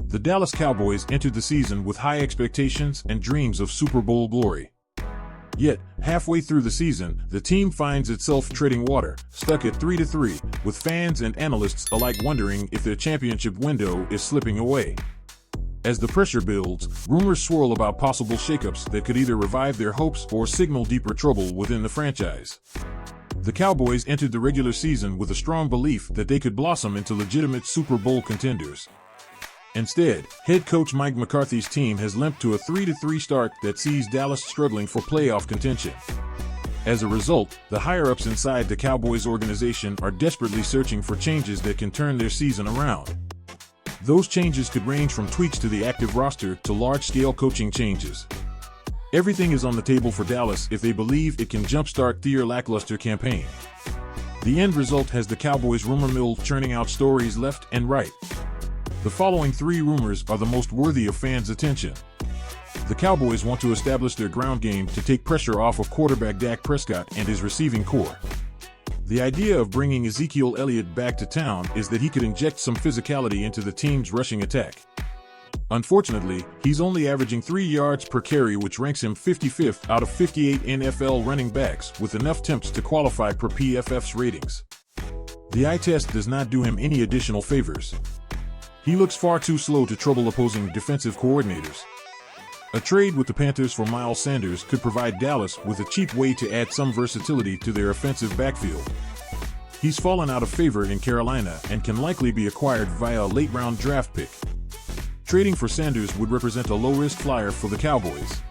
The Dallas Cowboys entered the season with high expectations and dreams of Super Bowl glory. Yet, halfway through the season, the team finds itself treading water, stuck at 3-3, with fans and analysts alike wondering if their championship window is slipping away. As the pressure builds, rumors swirl about possible shakeups that could either revive their hopes or signal deeper trouble within the franchise. The Cowboys entered the regular season with a strong belief that they could blossom into legitimate Super Bowl contenders. Instead, head coach Mike McCarthy's team has limped to a 3-3 start that sees Dallas struggling for playoff contention. As a result, the higher-ups inside the Cowboys organization are desperately searching for changes that can turn their season around. Those changes could range from tweaks to the active roster to large-scale coaching changes. Everything is on the table for Dallas if they believe it can jumpstart their lackluster campaign. The end result has the Cowboys rumor mill churning out stories left and right. The following three rumors are the most worthy of fans' attention. The Cowboys want to establish their ground game to take pressure off of quarterback Dak Prescott and his receiving corps. The idea of bringing Ezekiel Elliott back to town is that he could inject some physicality into the team's rushing attack. Unfortunately, he's only averaging 3 yards per carry, which ranks him 55th out of 58 NFL running backs, with enough attempts to qualify per PFF's ratings. The eye test does not do him any additional favors. He looks far too slow to trouble opposing defensive coordinators. A trade with the Panthers for Miles Sanders could provide Dallas with a cheap way to add some versatility to their offensive backfield. He's fallen out of favor in Carolina and can likely be acquired via a late-round draft pick. Trading for Sanders would represent a low-risk flyer for the Cowboys.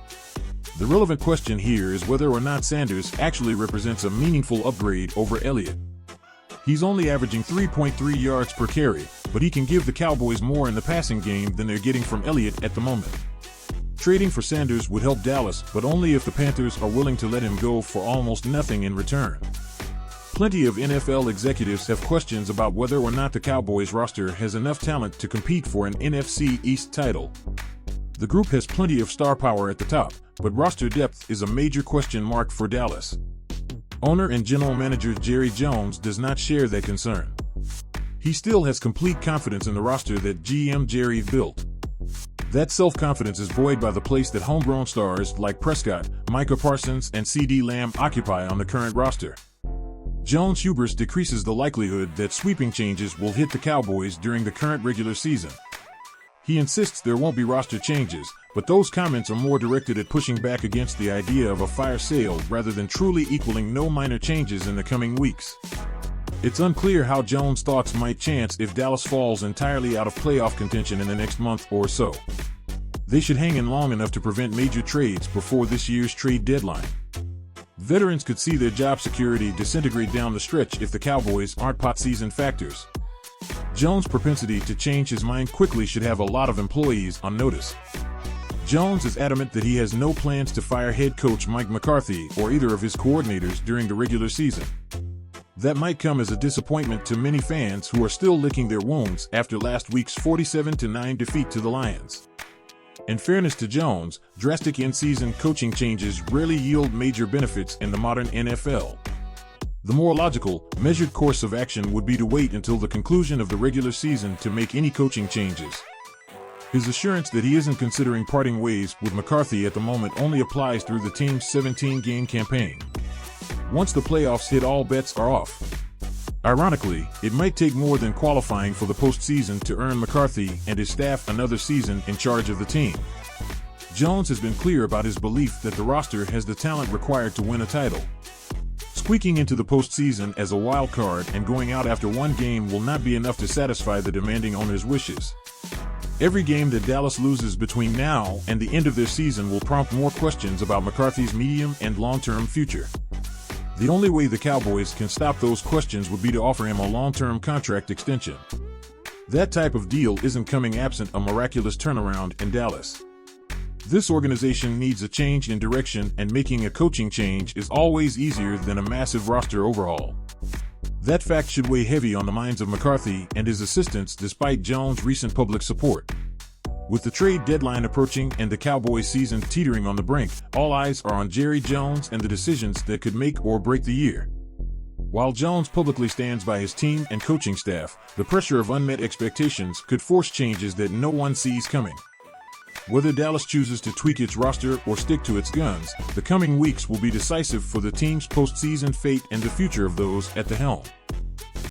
The relevant question here is whether or not Sanders actually represents a meaningful upgrade over Elliott. He's only averaging 3.3 yards per carry, but he can give the Cowboys more in the passing game than they're getting from Elliott at the moment. Trading for Sanders would help Dallas, but only if the Panthers are willing to let him go for almost nothing in return. Plenty of NFL executives have questions about whether or not the Cowboys roster has enough talent to compete for an NFC East title. The group has plenty of star power at the top, but roster depth is a major question mark for Dallas. Owner and general manager Jerry Jones does not share that concern. He still has complete confidence in the roster that GM Jerry built. That self-confidence is buoyed by the place that homegrown stars like Prescott, Micah Parsons, and CeeDee Lamb occupy on the current roster. Jones' hubris decreases the likelihood that sweeping changes will hit the Cowboys during the current regular season. He insists there won't be roster changes, but those comments are more directed at pushing back against the idea of a fire sale rather than truly equaling no minor changes in the coming weeks. It's unclear how Jones' thoughts might chance if Dallas falls entirely out of playoff contention in the next month or so. They should hang in long enough to prevent major trades before this year's trade deadline. Veterans could see their job security disintegrate down the stretch if the Cowboys aren't postseason factors. Jones' propensity to change his mind quickly should have a lot of employees on notice. Jones is adamant that he has no plans to fire head coach Mike McCarthy or either of his coordinators during the regular season. That might come as a disappointment to many fans who are still licking their wounds after last week's 47-9 defeat to the Lions. In fairness to Jones, drastic in-season coaching changes rarely yield major benefits in the modern NFL. The more logical, measured course of action would be to wait until the conclusion of the regular season to make any coaching changes. His assurance that he isn't considering parting ways with McCarthy at the moment only applies through the team's 17-game campaign. Once the playoffs hit, all bets are off. Ironically, it might take more than qualifying for the postseason to earn McCarthy and his staff another season in charge of the team. Jones has been clear about his belief that the roster has the talent required to win a title. Squeaking into the postseason as a wild card and going out after one game will not be enough to satisfy the demanding owner's wishes. Every game that Dallas loses between now and the end of their season will prompt more questions about McCarthy's medium and long-term future. The only way the Cowboys can stop those questions would be to offer him a long-term contract extension. That type of deal isn't coming absent a miraculous turnaround in Dallas. This organization needs a change in direction, and making a coaching change is always easier than a massive roster overhaul. That fact should weigh heavy on the minds of McCarthy and his assistants despite Jones' recent public support. With the trade deadline approaching and the Cowboys season teetering on the brink, all eyes are on Jerry Jones and the decisions that could make or break the year. While Jones publicly stands by his team and coaching staff, the pressure of unmet expectations could force changes that no one sees coming. Whether Dallas chooses to tweak its roster or stick to its guns, the coming weeks will be decisive for the team's postseason fate and the future of those at the helm.